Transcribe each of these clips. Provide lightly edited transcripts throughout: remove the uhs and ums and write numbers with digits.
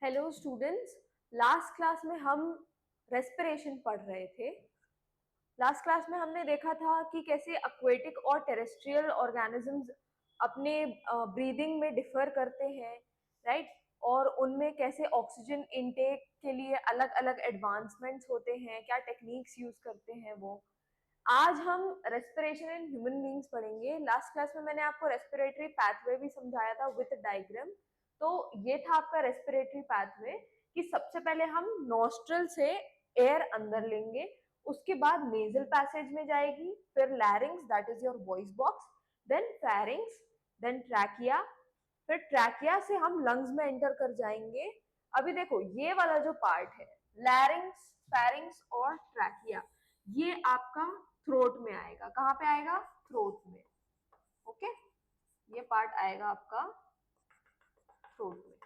Hello students. Last class में हम respiration पढ़ रहे थे। लास्ट क्लास में हमने देखा था कि कैसे एक्वेटिक और टेरेस्ट्रियल ऑर्गेनिजम्स अपने ब्रीदिंग में डिफर करते हैं, राइट। और उनमें कैसे ऑक्सीजन इनटेक के लिए अलग अलग एडवांसमेंट्स होते हैं, क्या टेक्निक्स यूज करते हैं वो। आज हम रेस्पिरेशन इन ह्यूमन बींग्स पढ़ेंगे। लास्ट क्लास में मैंने आपको रेस्पिरेटरी पाथवे भी समझाया था विथ डायग्राम। तो ये था आपका रेस्पिरेटरी पाथवे कि सबसे पहले हम नॉस्ट्रल से एयर अंदर लेंगे, उसके बाद नेजल पैसेज में जाएगी, फिर larynx that is your voice box, then pharynx, then trachea, फिर ट्रैकिया से हम लंग्स में एंटर कर जाएंगे। अभी देखो ये वाला जो पार्ट है, लैरिंग्स, फेरिंग्स और ट्रैकिया, ये आपका थ्रोट में आएगा। कहाँ पे आएगा? थ्रोट में। ओके, ये पार्ट आएगा आपका थ्रोट में।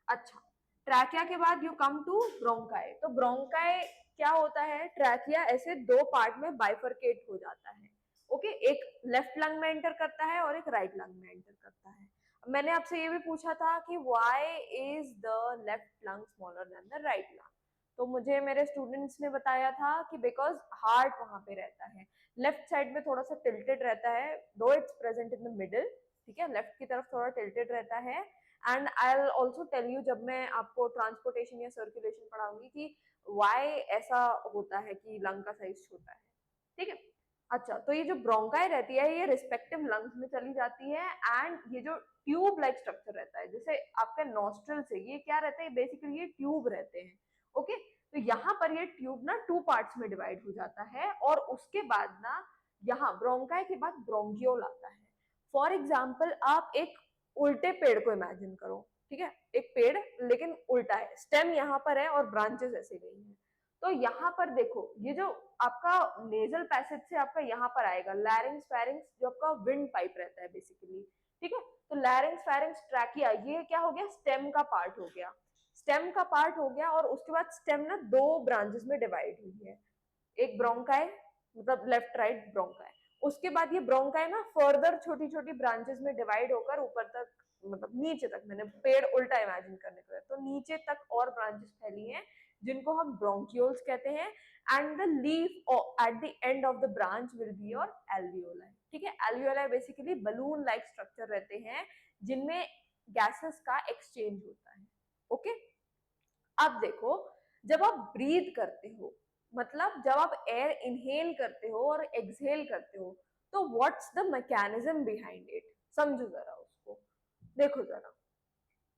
अच्छा, ट्रैकिया के बाद यू कम टू ब्रोंकाई। तो ब्रोंकाई क्या होता है? ट्रैकिया ऐसे दो पार्ट में बाइफरकेट हो जाता है। ओके, एक लेफ्ट लंग में एंटर करता है और एक राइट लंग में एंटर करता है। मैंने आपसे ये भी पूछा था कि why is the left lung smaller than the right lung. तो मुझे मेरे स्टूडेंट्स ने बताया था कि बिकॉज हार्ट वहां पे रहता है, लेफ्ट साइड में थोड़ा सा टिल्टेड रहता है, दो it's present in the middle. ठीक है, लेफ्ट की तरफ थोड़ा टिल्टेड रहता है। And I will also tell you जब मैं आपको ट्रांसपोर्टेशन या सर्कुलेशन पढ़ाऊंगी कि वाई ऐसा होता है कि लंग का साइज छोटा है। ठीक है। अच्छा, तो ये जो ब्रोंकाई रहती है ये रिस्पेक्टिव लंग्स में चली जाती है। एंड ये जो ट्यूब लाइक स्ट्रक्चर रहता है, जैसे आपके नॉस्ट्रल से ये क्या रहता है, बेसिकली ये ट्यूब रहते हैं। ओके, तो यहाँ पर ये ट्यूब ना टू पार्ट्स में डिवाइड हो जाता है और उसके बाद ना यहाँ ब्रोंकाई के बाद ब्रोंकियोल आता है। फॉर एग्जाम्पल आप एक उल्टे पेड़ को इमेजिन करो। ठीक है, एक पेड़ लेकिन उल्टा है, स्टेम यहाँ पर है और ब्रांचेस ऐसे गई हैं। तो यहाँ पर देखो, ये जो आपका नेजल पैसेज से आपका यहाँ पर आएगा लैरिंग्स फेरिंग्स, जो आपका विंड पाइप रहता है बेसिकली। ठीक है, तो लैरिंग्स फेरिंग्स ट्रैकिया, ये क्या हो गया? स्टेम का पार्ट हो गया। स्टेम का पार्ट हो गया और उसके बाद स्टेम ना दो ब्रांचेस में डिवाइड हुई है। एक ब्रोंकाई, मतलब लेफ्ट राइट ब्रोंकाई। उसके बाद ये ब्रोंकाई ना फर्दर छोटी छोटी ब्रांचेस में डिवाइड होकर ऊपर तक, मतलब नीचे तक, मैंने पेड़ उल्टा इमेजिन करने को है, तो नीचे तक और ब्रांचेस फैली हैं जिनको हम ब्रोंक्यूल्स कहते हैं। And the leaf at the end of the branch will be your alveoli. ठीक है, alveoli basically balloon like structure रहते हैं जिनमें गैसेस का एक्सचेंज होता है। ओके, अब देखो, जब आप ब्रीथ करते हो, मतलब जब आप एयर इनहेल करते हो और एक्सहेल करते हो, तो what's the mechanism behind it, समझो जरा उसको। देखो जरा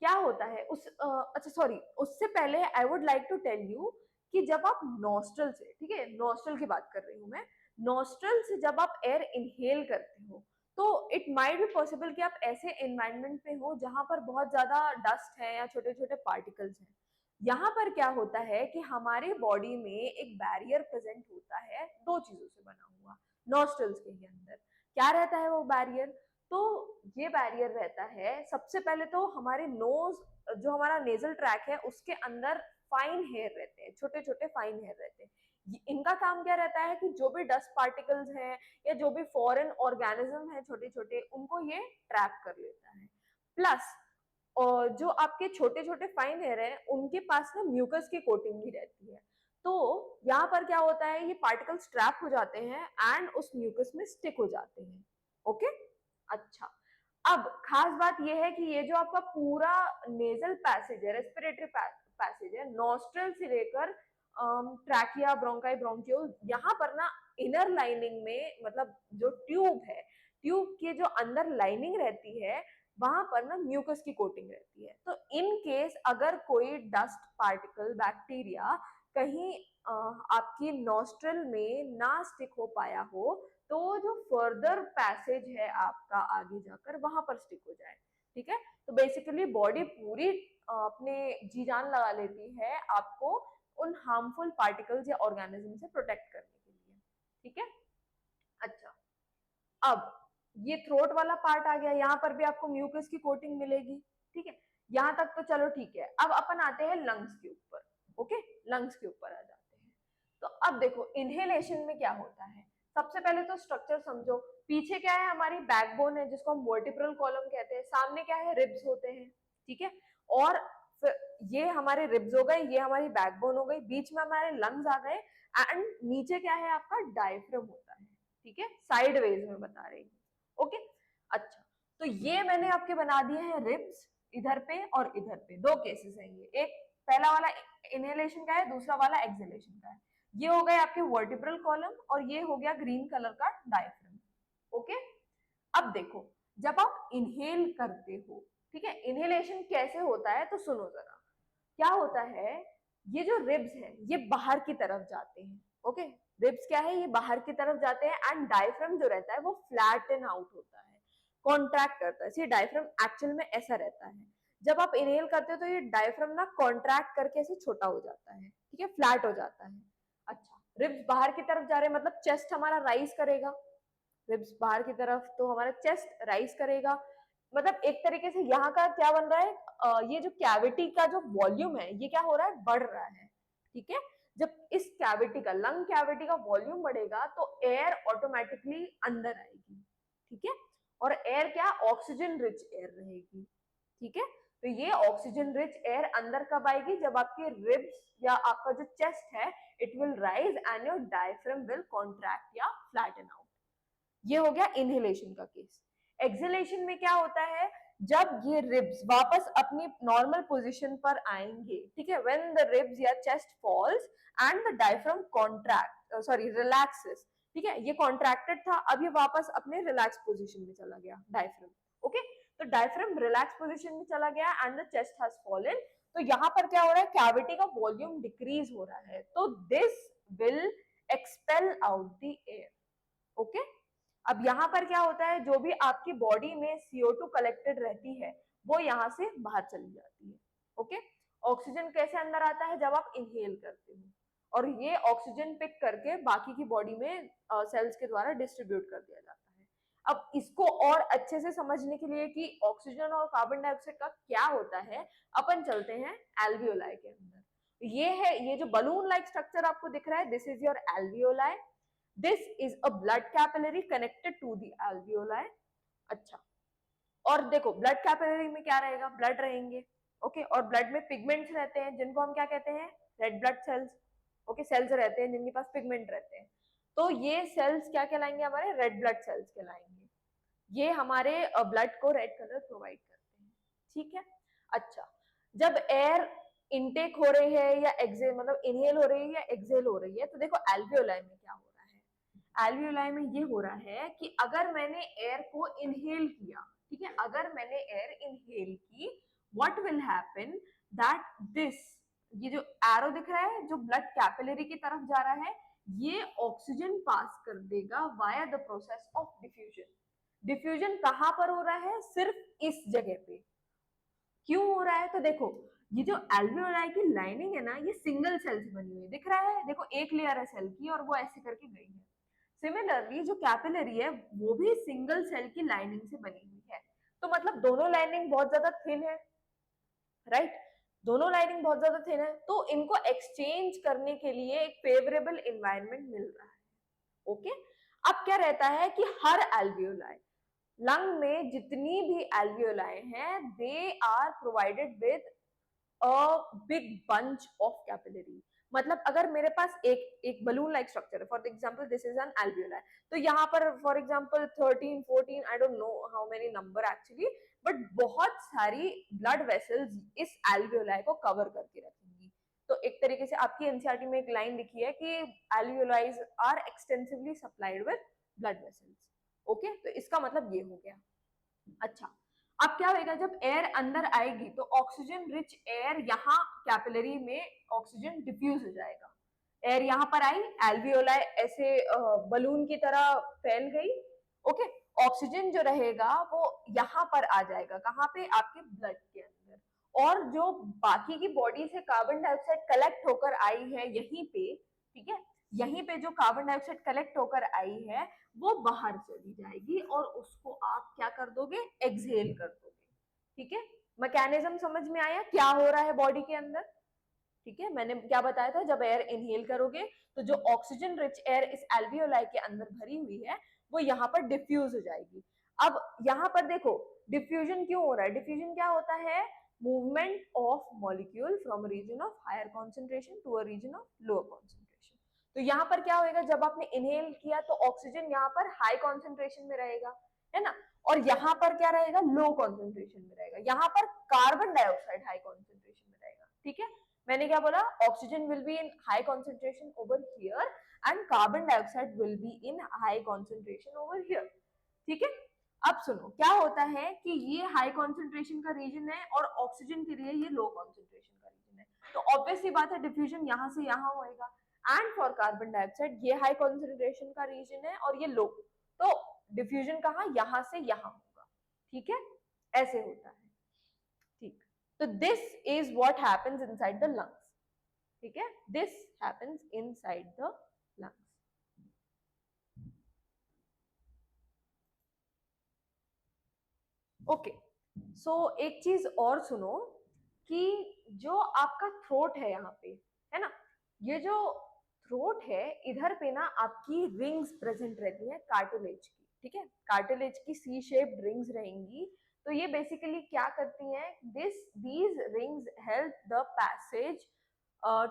क्या होता है उस अच्छा सॉरी, उससे पहले I would like to tell you कि जब आप नॉस्ट्रल से, ठीक है, नॉस्ट्रल की बात कर रही हूं मैं, नॉस्ट्रल से जब आप एयर इनहेल करते हो तो इट माइट बी पॉसिबल कि आप ऐसे एनवायरनमेंट में हो जहां पर बहुत ज्यादा डस्ट है या छोटे छोटे पार्टिकल्स हैं। यहाँ पर क्या होता है कि हमारे बॉडी में एक बैरियर प्रेजेंट होता है, दो चीजों से बना हुआ, नॉस्ट्रल्स के ही अंदर। क्या रहता है वो बैरियर? तो ये बैरियर रहता है, सबसे पहले तो हमारे नोज, जो हमारा नेजल ट्रैक है उसके अंदर फाइन हेयर रहते हैं, छोटे छोटे फाइन हेयर रहते हैं। इनका काम क्या रहता है कि जो भी डस्ट पार्टिकल्स हैं या जो भी फॉरेन ऑर्गेनिज्म है छोटे छोटे, उनको ये ट्रैप कर लेता है। प्लस और जो आपके छोटे छोटे फाइन हेयर है उनके पास ना म्यूकस की कोटिंग भी रहती है। तो यहाँ पर क्या होता है, ये पार्टिकल्स ट्रैप हो जाते हैं एंड उस म्यूकस में स्टिक हो जाते हैं। ओके, अच्छा, अब खास बात यह है कि ये जो आपका पूरा नेजल पैसेज है, रेस्पिरेटरी पैसेज है, नॉस्ट्रल से लेकर ट्रैकिया, ब्रोंकाई, ब्रोंकियोल, यहाँ पर ना इनर लाइनिंग में, मतलब जो ट्यूब है, ट्यूब के जो अंदर लाइनिंग रहती है वहां पर ना म्यूकस की कोटिंग रहती है। तो इन केस अगर कोई डस्ट पार्टिकल, बैक्टीरिया कहीं आपकी नॉस्ट्रल में ना स्टिक हो पाया हो, तो जो फर्दर पैसेज है आपका आगे जाकर वहां पर स्टिक हो जाए। ठीक है, तो बेसिकली बॉडी पूरी अपने जी जान लगा लेती है आपको उन हार्मफुल पार्टिकल्स या ऑर्गेनिज्म से प्रोटेक्ट करने के लिए। ठीक है, अच्छा, अब ये थ्रोट वाला पार्ट आ गया, यहाँ पर भी आपको म्यूकस की कोटिंग मिलेगी। ठीक है, यहां तक तो चलो ठीक है। अब अपन आते हैं लंग्स के ऊपर। ओके, लंग्स के ऊपर आ जाते हैं। तो अब देखो इनहेलेशन में क्या होता है। सबसे पहले तो स्ट्रक्चर समझो। पीछे क्या है, हमारी बैकबोन है जिसको हम वर्टिब्रल कॉलम कहते हैं, सामने क्या है, रिब्स होते हैं। ठीक है, और ये हमारे रिब्स हो गए, ये हमारी बैकबोन हो गई, बीच में हमारे लंग्स आ गए, एंड नीचे क्या है आपका डायफ्राम होता है, ठीक है, साइडवेज में बता रही हूँ। ओके, अच्छा, तो ये मैंने आपके बना दिए हैं रिब्स, इधर पे और इधर पे दो केसेस हैं ये, एक पहला वाला इनहेलेशन का है, दूसरा वाला एक्सहेलेशन का है। ये हो गए आपके वर्टिब्रल कॉलम और ये हो गया ग्रीन कलर का डायफ्राम। ओके, अब देखो, जब आप इनहेल करते हो, ठीक है, इनहेलेशन कैसे होता है तो सुनो जरा, क्या होता है, ये जो रिब्स है ये बाहर की तरफ जाते हैं। ओके, रिब्स क्या है, ये बाहर की तरफ जाते हैं, एंड डायफ्राम जो रहता है वो फ्लैटन आउट होता है, कॉन्ट्रैक्ट करता है। सी डायफ्राम एक्चुअल में ऐसा रहता है, जब आप इनहेल करते हो तो ये डायफ्राम ना कॉन्ट्रैक्ट करके ऐसे छोटा हो जाता है, ठीक है, फ्लैट हो जाता है। अच्छा, रिब्स बाहर की तरफ जा रहे हैं मतलब चेस्ट हमारा राइज करेगा, रिब्स बाहर की तरफ तो हमारा चेस्ट राइज करेगा, मतलब एक तरीके से यहाँ का क्या बन रहा है, ये जो कैविटी का जो वॉल्यूम है ये क्या हो रहा है, बढ़ रहा है, ठीक है। जब इस कैविटी का, लंग कैविटी का वॉल्यूम बढ़ेगा तो एयर ऑटोमेटिकली अंदर आएगी, ठीक है, और एयर क्या, ऑक्सीजन रिच एयर रहेगी, ठीक है। तो ये ऑक्सीजन रिच एयर अंदर कब आएगी, जब आपके रिब्स या आपका जो चेस्ट है it will rise and your diaphragm will contract या फ्लैटन आउट। ये हो गया इनहेलेशन का केस। एक्सहेलेशन में क्या होता है, जब ये रिब्स वापस अपनी नॉर्मल पोजीशन पर आएंगे, ठीक है, व्हेन द रिब्स या chest falls and the diaphragm contract sorry relaxes, ठीक है, ये कॉन्ट्रैक्टेड था, अब ये वापस अपने रिलैक्स पोजीशन में चला गया डायफ्राम। ओके, तो डायफ्राम रिलैक्स पोजीशन में चला गया and the chest has fallen, तो यहाँ पर क्या हो रहा है, कैविटी का वॉल्यूम डिक्रीज हो रहा है, तो this will expel out the air. Okay, अब यहाँ पर क्या होता है, जो भी आपकी बॉडी में CO2 कलेक्टेड रहती है वो यहाँ से बाहर चली जाती है। ओके, ऑक्सीजन कैसे अंदर आता है, जब आप इनहेल करते हो, और ये ऑक्सीजन पिक करके बाकी की बॉडी में सेल्स के द्वारा डिस्ट्रीब्यूट कर दिया जाता है। अब इसको और अच्छे से समझने के लिए कि ऑक्सीजन और कार्बन डाइऑक्साइड का क्या होता है, अपन चलते हैं एल्वियोलाई के अंदर। ये है, ये जो बलून लाइक स्ट्रक्चर आपको दिख रहा है, this is your alveoli, this is a blood capillary connected to the alveoli. अच्छा, और देखो ब्लड कैपिलरी में क्या रहेगा, ब्लड रहेंगे, ओके, और ब्लड में पिगमेंट्स रहते हैं जिनको हम क्या कहते हैं, red blood cells. Okay, cells रहते हैं जिनके पास पिगमेंट रहते हैं, तो ये सेल्स क्या कहलाएंगे, हमारे रेड ब्लड सेल्स कहलाएंगे, ये हमारे ब्लड को रेड कलर प्रोवाइड करते हैं, ठीक है। अच्छा, जब एयर इनटेक हो रही है या एक्सेल, मतलब इनहेल हो रही है या एक्सेल हो रही है, तो देखो एल्वियोलाई में क्या हो रहा है, एल्वियोलाई में ये हो रहा है कि अगर मैंने एयर को इनहेल किया, ठीक है, अगर मैंने एयर इनहेल की, what will happen that this, ये जो एरो दिख रहा है जो ब्लड कैपिलरी की तरफ जा रहा है, ये ऑक्सीजन पास कर देगा via the process of diffusion. Diffusion कहां पर हो रहा है, सिर्फ इस जगह पे। क्यों हो रहा है, तो देखो ये जो एल्वियोलाई की लाइनिंग है ना, ये सिंगल सेल से बनी हुई है, दिख रहा है, देखो एक लेयर है सेल की और वो ऐसे करके गई है। सिमिलरली जो कैपिलरी है वो भी सिंगल सेल की लाइनिंग से बनी हुई है, तो मतलब दोनों लाइनिंग बहुत ज्यादा थिन है, राइट, दोनों लाइनिंग बहुत ज्यादा थिन है, तो इनको एक्सचेंज करने के लिए एक फेवरेबल एनवायरनमेंट मिल रहा है। ओके, अब क्या रहता है कि हर एल्वियोलाई, लंग में जितनी भी एल्वियोलाई हैं, they are provided with a big bunch of capillary. मतलब अगर मेरे पास एक एक बलून लाइक स्ट्रक्चर है, for example this is an alveoli, तो यहाँ पर for example 13 14 I don't know how many number actually, but बहुत सारी ब्लड वेसल्स इस एल्वियोलाई को कवर करके रखेंगी। तो एक तरीके से आपकी एनसीईआरटी में एक लाइन लिखी है कि alveolis are extensively supplied with blood vessels. Okay, तो इसका मतलब ये हो गया। अच्छा, अब क्या होगा, जब एयर अंदर आएगी तो ऑक्सीजन रिच एयर यहाँ कैपिलरी में ऑक्सीजन डिफ्यूज हो जाएगा, एयर यहाँ पर आई, एल्वियोलाई ऐसे बलून की तरह फैल गई। ओके, ऑक्सीजन जो रहेगा वो यहाँ पर आ जाएगा, कहाँ पे, आपके ब्लड के अंदर, और जो बाकी की बॉडी से कार्बन डाइऑक्साइड कलेक्ट होकर आई है यहीं पे, ठीक है, यहीं पे जो कार्बन डाइऑक्साइड कलेक्ट होकर आई है वो बाहर चली जाएगी और उसको आप क्या कर दोगे, एक्सहेल कर दोगे, ठीक है। मैकेनिज्म समझ में आया क्या हो रहा है बॉडी के अंदर, ठीक है, मैंने क्या बताया था, जब एयर इनहेल करोगे तो जो ऑक्सीजन रिच एयर इस एल्वियोलाई के अंदर भरी हुई है वो यहाँ पर डिफ्यूज हो जाएगी। अब यहाँ पर देखो, डिफ्यूजन क्यों हो रहा है? डिफ्यूजन क्या होता है? Movement of molecule from region of higher concentration to a region of lower concentration. तो यहाँ पर क्या होएगा, जब आपने इनहेल किया तो ऑक्सीजन यहाँ पर हाई कॉन्सेंट्रेशन में रहेगा, है ना, और यहाँ पर क्या रहेगा, लो कॉन्सेंट्रेशन में रहेगा। यहाँ पर कार्बन डाइऑक्साइड हाई कॉन्सेंट्रेशन में रहेगा, ठीक है। मैंने क्या बोला, oxygen will be in high concentration over here and carbon dioxide will be in high concentration over here, ठीक है। अब सुनो, क्या होता है कि ये हाई कॉन्सेंट्रेशन का रीजन है और ऑक्सीजन के लिए ये लो कॉन्सेंट्रेशन का रीजन है, तो ऑब्वियसली बात है डिफ्यूजन यहाँ से यहाँ होएगा। एंड फॉर कार्बन डाइऑक्साइड ये हाई कॉन्सेंट्रेशन का रीजन है और ये लो, तो डिफ्यूजन कहाँ, यहाँ से यहाँ होगा, ठीक है, ऐसे होता है, ठीक। तो this is what happens inside the lungs, ठीक है, this happens inside the lungs. Okay, so एक चीज और सुनो कि जो आपका थ्रोट है यहाँ पे, है ना, ये जो थ्रोट है इधर पे ना आपकी रिंग्स प्रेजेंट रहती है कार्टिलेज की, ठीक है, कार्टिलेज की सी शेप्ड रिंग्स रहेंगी। तो ये बेसिकली क्या करती हैं, these rings help the passage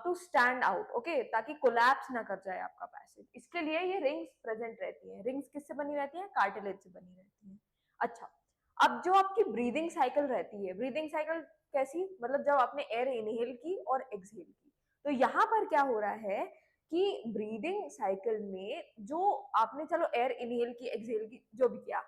to stand out, okay, ताकि कोलैप्स ना कर जाए आपका पैसेज, इसके लिए ये रिंग्स प्रेजेंट रहती हैं। रिंग्स किससे बनी रहती हैं? कार्टिलेज से बनी रहती हैं। अच्छा, अब जो आपकी ब्रीदिंग साइकिल रहती है, ब्रीदिंग साइकिल कैसी, मतलब जब आपने एयर इनहेल की और एक्सहेल की, तो यहाँ पर क्या हो रहा है कि ब्रीदिंग साइकिल में जो आपने चलो एयर इनहेल की एक्सहेल की जो भी किया,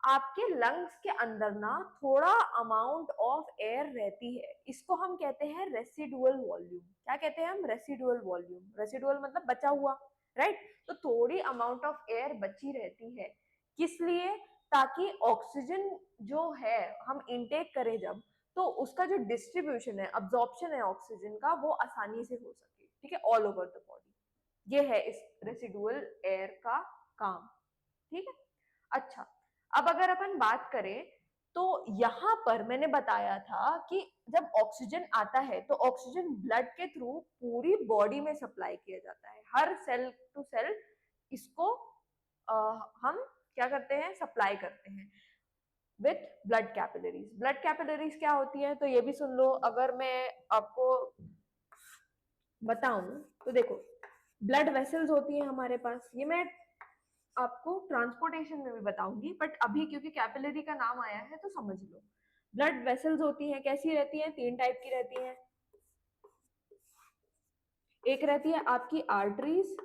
आपके लंग्स के अंदर ना थोड़ा अमाउंट ऑफ एयर रहती है, इसको हम कहते हैं रेसिडुअल वॉल्यूम। क्या कहते हैं हम? Residual volume. रेसिडुअल मतलब बचा हुआ, राइट। तो थोड़ी अमाउंट ऑफ एयर बची रहती है, किस लिए? ताकि ऑक्सीजन जो है हम इनटेक करें जब, तो उसका जो डिस्ट्रीब्यूशन है, अब्जॉर्प्शन है ऑक्सीजन का, वो आसानी से हो सके, ठीक है, ऑल ओवर द बॉडी। ये है इस रेसिडुअल एयर का काम, ठीक है। अच्छा, अब अगर अपन बात करें तो यहां पर मैंने बताया था कि जब ऑक्सीजन आता है तो ऑक्सीजन ब्लड के थ्रू पूरी बॉडी में सप्लाई किया जाता है, हर सेल टू सेल इसको हम क्या करते हैं, सप्लाई करते हैं with blood capillaries. Blood capillaries क्या होती है, तो ये भी सुन लो, अगर मैं आपको बताऊं तो देखो, ब्लड वेसल्स होती है हमारे पास, ये मैं आपको ट्रांसपोर्टेशन में भी बताऊंगी, बट अभी क्योंकि कैपिलरी का नाम आया है तो समझ लो। ब्लड वेसल्स होती हैं, कैसी रहती हैं? तीन टाइप की रहती हैं। एक रहती है आपकी आर्टरीज,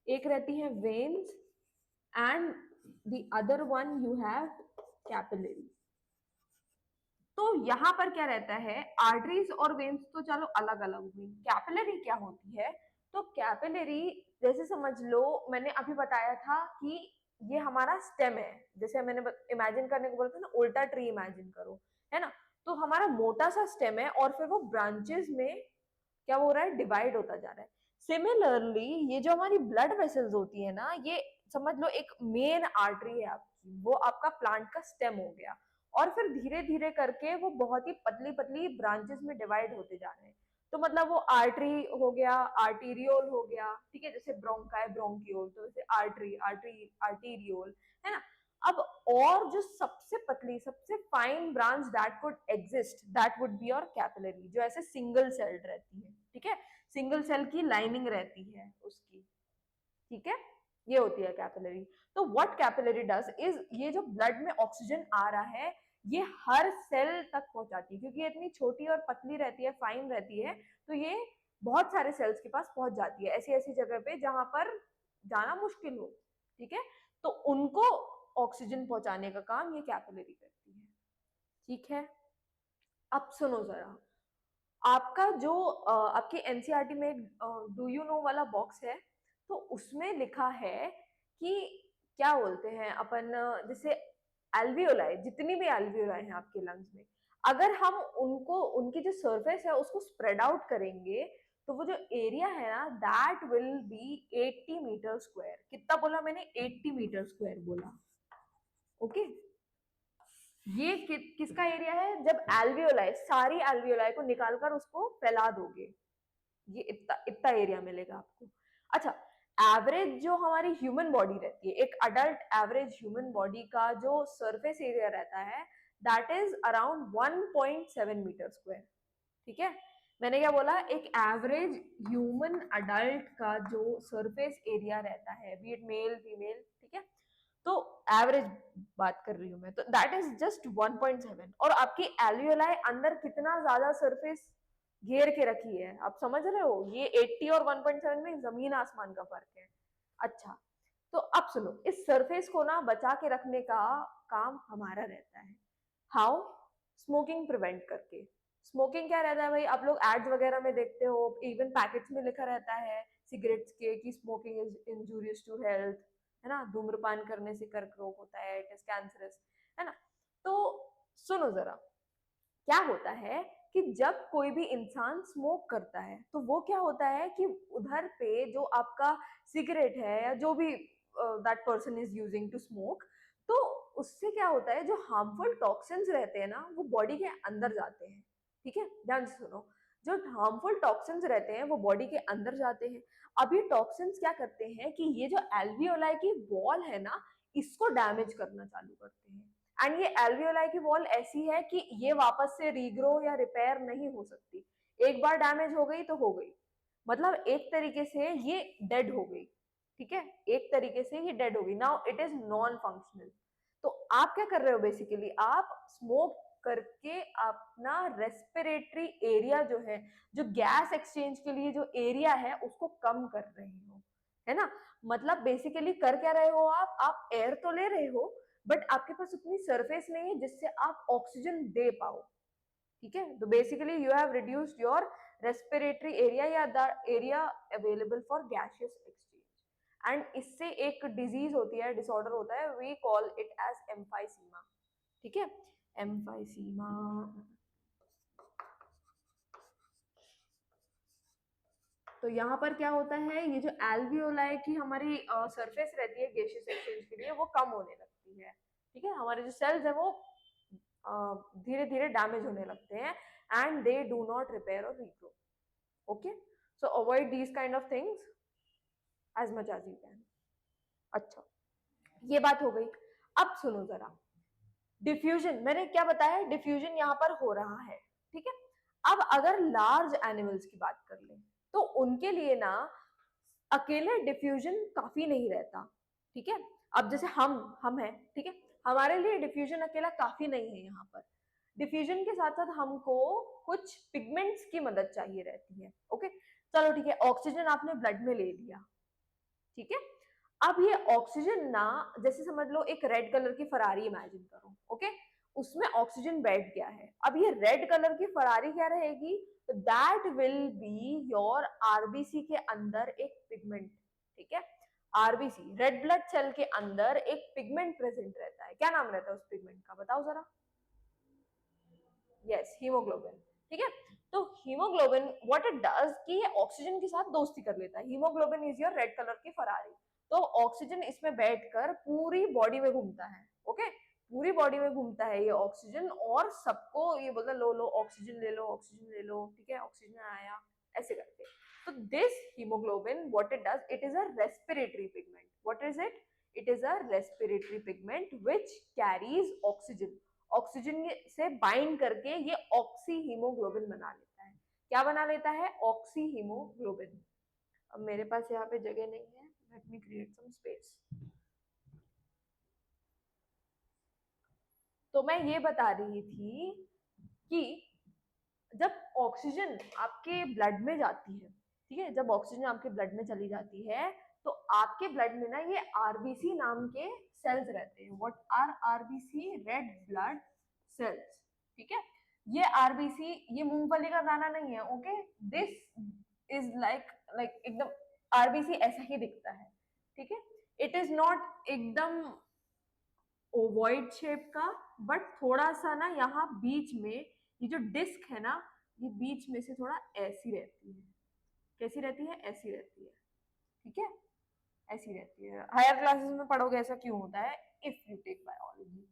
एक रहती है veins, and the other one you have capillary. तो यहाँ पर क्या रहता है, आर्टरीज और वेन्स तो चलो अलग अलग हुई, कैपिलरी क्या होती है? तो कैपिलरी जैसे समझ लो, मैंने अभी बताया था कि ये हमारा स्टेम है, जैसे मैंने इमेजिन करने को बोला था ना, उल्टा ट्री इमेजिन करो, है ना, तो हमारा मोटा सा स्टेम है और फिर वो ब्रांचेस में क्या हो रहा है, डिवाइड होता जा रहा है। सिमिलरली ये जो हमारी ब्लड वेसल्स होती है ना, ये समझ लो एक मेन आर्टरी है आपकी, वो आपका प्लांट का स्टेम हो गया, और फिर धीरे धीरे करके वो बहुत ही पतली पतली ब्रांचेस में डिवाइड होते जा रहे हैं। तो मतलब वो आर्टरी हो गया, आर्टीरियोल हो गया, ठीक है, जैसे ब्रोंका है, ब्रोंकियोल, तो जैसे आर्टरी, आर्टीरियोल, है ना। अब और जो सबसे पतली, सबसे fine branch that would exist, that would be your capillary, जो ऐसे सिंगल सेल्ड रहती है, ठीक है, सिंगल सेल की लाइनिंग रहती है उसकी, ठीक है, ये होती है कैपिलरी। तो व्हाट कैपिलरी डज इज, ये जो ब्लड में ऑक्सीजन आ रहा है ये हर सेल तक पहुंचाती है, क्योंकि ये इतनी छोटी और पतली रहती है, फाइन रहती है, तो ये बहुत सारे सेल्स के पास पहुंच जाती है, ऐसी ऐसी जगह पे जहां पर जाना मुश्किल हो, ठीक है, तो उनको ऑक्सीजन पहुंचाने का काम ये कैपिलरी करती है, ठीक है। अब सुनो जरा, आपका जो आपकी एनसीईआरटी में एक डू यू नो वाला बॉक्स है, तो उसमें लिखा है कि क्या बोलते हैं अपन, जैसे एल्वियोलाई, जितनी भी एल्वियोलाई हैं आपके लंग्स में, अगर हम उनको, उनकी जो सरफेस है उसको स्प्रेड आउट करेंगे, तो वो जो एरिया है ना, that will be 80 metre square. कितना बोला मैंने? 80 मीटर स्क्वायर बोला, ओके। ये किसका एरिया है? जब एल्वियोलाई, सारी एल्वियोलाई को निकालकर उसको फैला दोगे, ये इतना इतना एरिया मिलेगा आपको। अच्छा, एवरेज जो हमारी ह्यूमन बॉडी रहती है, एक अडल्ट एवरेज ह्यूमन बॉडी का जो सरफेस एरिया रहता है that is around 1.7 metre square. ठीक है, मैंने क्या बोला, एक एवरेज ह्यूमन अडल्ट का जो सरफेस एरिया रहता है, बी इट मेल फीमेल, ठीक है, तो एवरेज बात कर रही हूँ मैं, तो दैट इज जस्ट 1.7। और आपकी एल्वियोलाई अंदर कितना ज्यादा सरफेस घेर के रखी है, आप समझ रहे हो, ये 80 और 1.7 में जमीन आसमान का फर्क है। अच्छा, तो अब सुनो, इस सरफेस को ना बचा के रखने का काम हमारा रहता है। हाउ? स्मोकिंग प्रिवेंट करके। स्मोकिंग क्या रहता है भाई, आप लोग एड्स वगैरह में देखते हो, इवन पैकेट्स में लिखा रहता है सिगरेट्स के कि smoking is injurious to health, है ना, धूम्रपान करने से कर्क रोग होता है, इट इज कैंसरस, है ना। तो सुनो जरा, क्या होता है कि जब कोई भी इंसान स्मोक करता है तो वो क्या होता है कि उधर पे जो आपका सिगरेट है या जो भी that person is using to smoke, तो उससे क्या होता है, जो हार्मफुल टॉक्सिन्स रहते हैं ना वो बॉडी के अंदर जाते हैं। ठीक है, ध्यान से सुनो, जो हार्मफुल टॉक्सिन्स रहते हैं वो बॉडी के अंदर जाते हैं। अब ये टॉक्सिन्स क्या करते हैं कि ये जो एल्वियोलाई की वॉल है ना, इसको डैमेज करना चालू करते हैं। एंड ये एल्वियोलाई की वॉल ऐसी है कि ये वापस से रीग्रो या रिपेयर नहीं हो सकती, एक बार डैमेज हो गई तो हो गई, मतलब एक तरीके से ये डेड हो गई। ठीक है, एक तरीके से ये डेड हो गई, now it is non functional. तो आप क्या कर रहे हो, बेसिकली आप स्मोक करके अपना रेस्पिरेटरी एरिया जो है, जो गैस एक्सचेंज के लिए जो एरिया है उसको कम कर रहे हो, है ना। मतलब बेसिकली कर क्या रहे हो आप एयर तो ले रहे हो, बट आपके पास उतनी सरफेस नहीं है जिससे आप ऑक्सीजन दे पाओ। ठीक है, तो basically you have reduced your respiratory area या the area available for gaseous exchange. And इससे एक डिजीज होती है, डिसऑर्डर होता है, we call it as emphysema. ठीक है, एम्फाइसीमा। तो यहाँ पर क्या होता है, ये जो एल्वियोलाई की हमारी सरफेस रहती है गैसियस एक्सचेंज के लिए, वो कम होने लगती है। ठीक है, हमारे जो सेल्स है वो धीरे धीरे डैमेज होने लगते हैं and they do not repair और regrow. Okay, so avoid these kind of things as much as you can. अच्छा, ये बात हो गई। अब सुनो जरा, डिफ्यूजन मैंने क्या बताया, डिफ्यूजन यहाँ पर हो रहा है। ठीक है, अब अगर लार्ज एनिमल्स की बात कर ले तो उनके लिए ना अकेले डिफ्यूजन काफी नहीं रहता। ठीक है, अब जैसे हम हैं, ठीक है, हमारे लिए डिफ्यूजन अकेला काफी नहीं है। यहाँ पर डिफ्यूजन के साथ साथ हमको कुछ पिगमेंट्स की मदद चाहिए रहती है। ओके, चलो ठीक है, ऑक्सीजन आपने ब्लड में ले लिया, ठीक है, अब ये ऑक्सीजन ना, जैसे समझ लो एक रेड कलर की फरारी इमेजिन करो, ओके, उसमें ऑक्सीजन बैठ गया है। अब ये रेड कलर की फरारी क्या रहेगी, that will be your RBC के अंदर एक पिगमेंट। ठीक है, आरबीसी रेड ब्लड सेल के अंदर एक पिगमेंट प्रेजेंट रहता है, क्या नाम रहता है उस पिगमेंट का, बताओ जरा। Yes, haemoglobin. ठीक है, तो हीमोग्लोबिन व्हाट इट डज कि ये ऑक्सीजन के साथ दोस्ती कर लेता है। Haemoglobin is your red colour की फरारी। तो ऑक्सीजन इसमें बैठकर पूरी बॉडी में घूमता है। ओके, पूरी बॉडी में घूमता है ये ऑक्सीजन, और सबको ये बोलता है लो लो ऑक्सीजन ले लो, ऑक्सीजन ले लो, ठीक है, ऑक्सीजन आया, ऐसे करके। तो this haemoglobin what it does, it is a respiratory pigment. What is it, it is a respiratory pigment which carries oxygen. Oxygen से बाइंड करके ये ऑक्सी हीमोग्लोबिन बना लेता है। क्या बना लेता है, ऑक्सी हीमोग्लोबिन। अब मेरे पास यहाँ पे जगह नहीं है, let me create some space. तो मैं ये बता रही थी कि जब ऑक्सीजन आपके ब्लड में जाती है, ठीक है, जब ऑक्सीजन आपके ब्लड में चली जाती है तो आपके ब्लड में ना ये आरबीसी नाम के सेल्स रहते हैं। What are RBC, red blood cells. ठीक है, ये आरबीसी ये मूंगफली का दाना नहीं है। Okay, this is like like एकदम आरबीसी ऐसा ही दिखता है। ठीक है, इट इज नॉट एकदम ओवॉइड शेप का, बट थोड़ा सा ना यहाँ बीच में ये जो डिस्क है ना, ये बीच में से थोड़ा ऐसी रहती है। कैसी रहती है, ऐसी रहती है। ठीक है, ऐसी रहती है। हायर क्लासेस में पढ़ोगे ऐसा क्यों होता है, इफ यू टेक बायोलॉजी।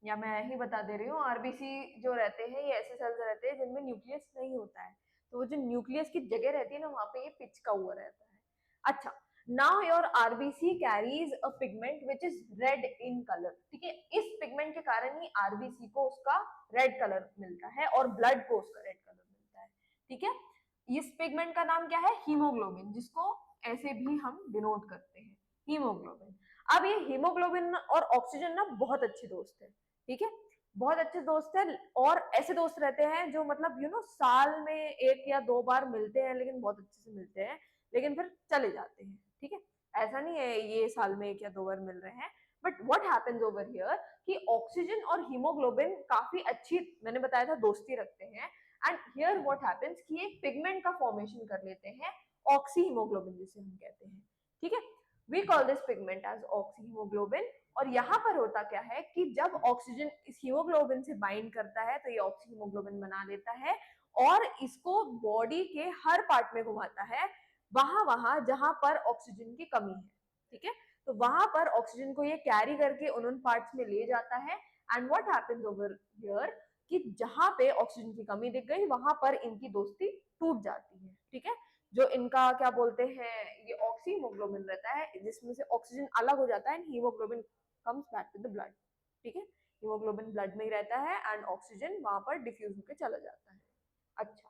या मैं ही बता दे रही हूँ, आरबीसी जो रहते हैं ये ऐसे सेल्स रहते हैं जिनमें न्यूक्लियस नहीं होता है। तो वो जो न्यूक्लियस की जगह रहती है ना, वहां पे ये पिच का हुआ रहता है। अच्छा, now your RBC carries a pigment which is red in colour, ठीक है, इस पिगमेंट के कारण ही आरबीसी को उसका रेड कलर मिलता है और ब्लड को उसका रेड कलर मिलता है, ठीक है। इस पिगमेंट का नाम क्या है? हीमोग्लोबिन, जिसको ऐसे भी हम डिनोट करते हैं, हीमोग्लोबिन। अब ये हीमोग्लोबिन और ऑक्सीजन ना बहुत अच्छे दोस्त है, ठीक है, बहुत अच्छे दोस्त है, और ऐसे दोस्त रहते हैं जो मतलब साल में एक या दो बार मिलते हैं, लेकिन बहुत अच्छे से मिलते हैं, लेकिन फिर चले जाते हैं, ठीक है। ऐसा नहीं है ये साल में एक या दो बार मिल रहे हैं। But what happens over here कि ऑक्सीजन और हीमोग्लोबिन काफी अच्छी, मैंने बताया था, दोस्ती रखते हैं। एंड हियर व्हाट हैपेंस कि एक पिगमेंट का फॉर्मेशन कर लेते हैं, ऑक्सी हीमोग्लोबिन जिसे हम कहते हैं, ठीक है। We call this pigment as oxyhaemoglobin. और यहाँ पर होता क्या है कि जब ऑक्सीजन इस हीमोग्लोबिन से बाइंड करता है तो ये ऑक्सी हीमोग्लोबिन बना लेता है और इसको बॉडी के हर पार्ट में घुमाता है, वहां वहां जहां पर ऑक्सीजन की कमी है, ठीक है। तो वहां पर ऑक्सीजन को ये कैरी करके उन पार्ट्स में ले जाता है। And what happens over here कि जहां पे ऑक्सीजन की कमी दिख गई वहां पर इनकी दोस्ती टूट जाती है, ठीक है। जो इनका क्या बोलते हैं, ये ऑक्सी हीमोग्लोबिन रहता है जिसमें से ऑक्सीजन अलग हो जाता है and haemoglobin comes back to the blood, ठीक है। हीमोग्लोबिन ब्लड में ही रहता है एंड ऑक्सीजन वहां पर डिफ्यूज होकर चला जाता है। अच्छा,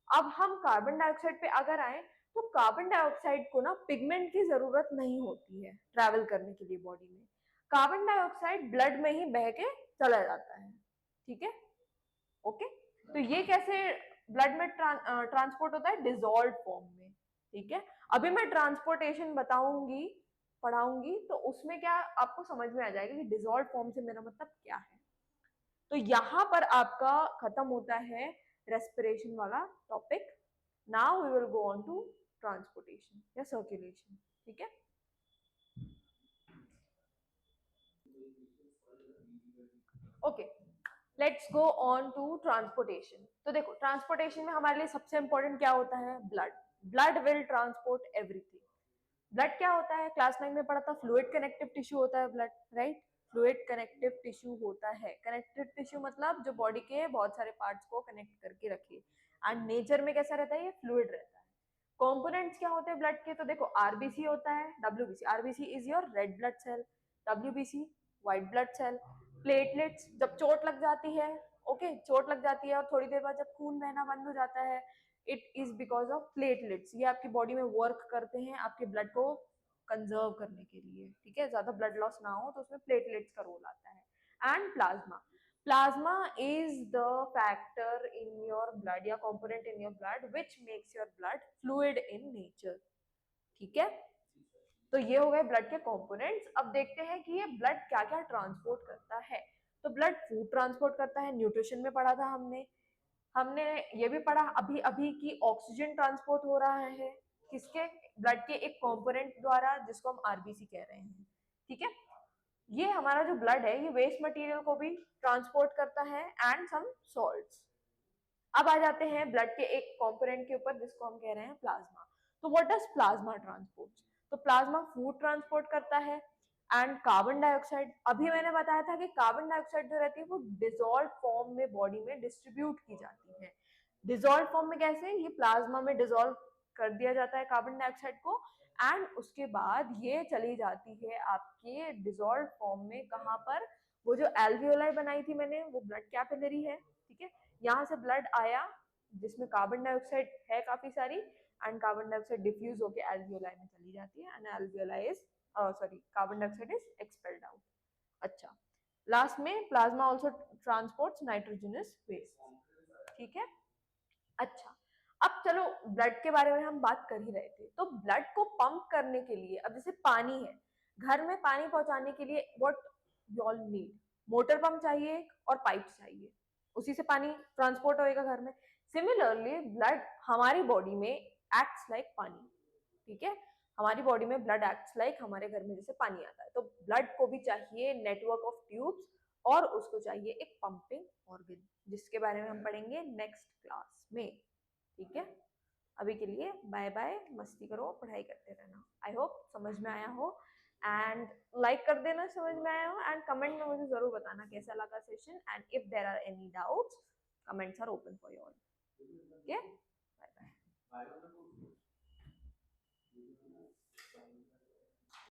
अब हम कार्बन डाइऑक्साइड पे अगर आए तो कार्बन डाइऑक्साइड को ना पिगमेंट की जरूरत नहीं होती है ट्रैवल करने के लिए बॉडी में। कार्बन डाइऑक्साइड ब्लड में ही बह के चला जाता है, ठीक है, ओके। तो ये कैसे ब्लड में ट्रांसपोर्ट होता है? डिजोल्व फॉर्म में, ठीक है। अभी मैं ट्रांसपोर्टेशन बताऊंगी, पढ़ाऊंगी, तो उसमें क्या आपको समझ में आ जाएगा कि डिजोल्व फॉर्म से मेरा मतलब क्या है। तो यहां पर आपका खत्म होता है रेस्पिरेशन वाला topic. Now we will go on to transportation या सर्कुलेशन, ठीक है। Okay, let's go on to transportation. तो देखो, ट्रांसपोर्टेशन में हमारे लिए सबसे इंपॉर्टेंट क्या होता है? Blood. Blood will transport everything. Blood क्या होता है? क्लास 9 में पढ़ा था, फ्लूइड कनेक्टिव टिश्यू होता है blood, right. Fluid connective tissue होता है। कनेक्टिव टिश्यू मतलब जो बॉडी के बहुत सारे पार्ट्स को कनेक्ट करके रखे। एंड नेचर में कैसा रहता है? ये फ्लूइड रहता है। कंपोनेंट्स क्या होते हैं ब्लड के? तो देखो, आरबीसी होता है, WBC. RBC is your red blood cell, WBC white blood cell. Platelets, जब चोट लग जाती है, ओके, चोट लग जाती है और थोड़ी देर बाद जब खून बहना बंद हो जाता है, it is because of platelets. ये आपकी बॉडी में वर्क करते हैं आपके ब्लड को कंजर्व करने के लिए, ठीक है, ज्यादा ब्लड लॉस ना हो, तो उसमें प्लेटलेट्स का रोल आता है। And plasma. Plasma is the factor in your blood या component in your blood which makes your blood fluid in nature, ठीक है। तो ये हो गए ब्लड के कंपोनेंट्स। अब देखते हैं कि ये ब्लड क्या क्या ट्रांसपोर्ट करता है। तो ब्लड फूड ट्रांसपोर्ट करता है, न्यूट्रिशन में पढ़ा था हमने। हमने ये भी पढ़ा अभी अभी कि ऑक्सीजन ट्रांसपोर्ट हो रहा है किसके? ब्लड के एक कंपोनेंट द्वारा, जिसको हम आरबीसी कह रहे हैं, ठीक है। ये हमारा जो ब्लड है ये वेस्ट मटेरियल को भी ट्रांसपोर्ट करता है एंड सम सॉल्ट्स। अब आ जाते हैं ब्लड के एक कंपोनेंट के ऊपर जिसको हम कह रहे हैं प्लाज्मा। तो व्हाट डज प्लाज्मा ट्रांसपोर्ट? तो प्लाज्मा फूड ट्रांसपोर्ट करता है एंड कार्बन डाइऑक्साइड। अभी मैंने बताया था कि कार्बन डाइऑक्साइड जो रहती है वो डिसॉल्व फॉर्म में बॉडी में डिस्ट्रीब्यूट की जाती है। डिसॉल्व फॉर्म में कैसे? ये प्लाज्मा में डिसॉल्व कर दिया जाता है कार्बन डाइऑक्साइड को एंड उसके बाद ये चली जाती है आपके डिसॉल्व फॉर्म में। कहाँ पर? वो जो एल्वियोलाई बनाई थी मैंने, वो ब्लड कैपिलरी है, ठीक है। यहाँ से ब्लड आया जिसमें कार्बन डाइऑक्साइड है काफी सारी एंड कार्बन डाइऑक्साइड डिफ्यूज होकर एल्वियोलाई में चली जाती है and alveoli is sorry carbon dioxide is expelled out. अच्छा, लास्ट में plasma also transports nitrogenous waste, ठीक है। अच्छा, अब चलो ब्लड के बारे में हम बात कर ही रहे थे, तो ब्लड को पंप करने के लिए, अब जैसे पानी है, घर में पानी पहुंचाने के लिए what you all need? Motor pump चाहिए और पाइप चाहिए, उसी से पानी ट्रांसपोर्ट होएगा घर में। सिमिलरली ब्लड हमारी बॉडी में एक्ट्स लाइक पानी, ठीक है। हमारी बॉडी में ब्लड एक्ट्स लाइक हमारे घर में जैसे पानी आता है, तो ब्लड को भी चाहिए नेटवर्क ऑफ ट्यूब्स और उसको चाहिए एक पंपिंग ऑर्गन, जिसके बारे में हम पढ़ेंगे नेक्स्ट क्लास में, ठीक है। अभी के लिए बाय बाय, मस्ती करो, पढ़ाई करते रहना। आई होप समझ में आया हो एंड लाइक कर देना समझ में आया हो एंड कमेंट में मुझे जरूर बताना कैसा लगा session and if there are any doubts comments are open for you all, okay. Bye bye.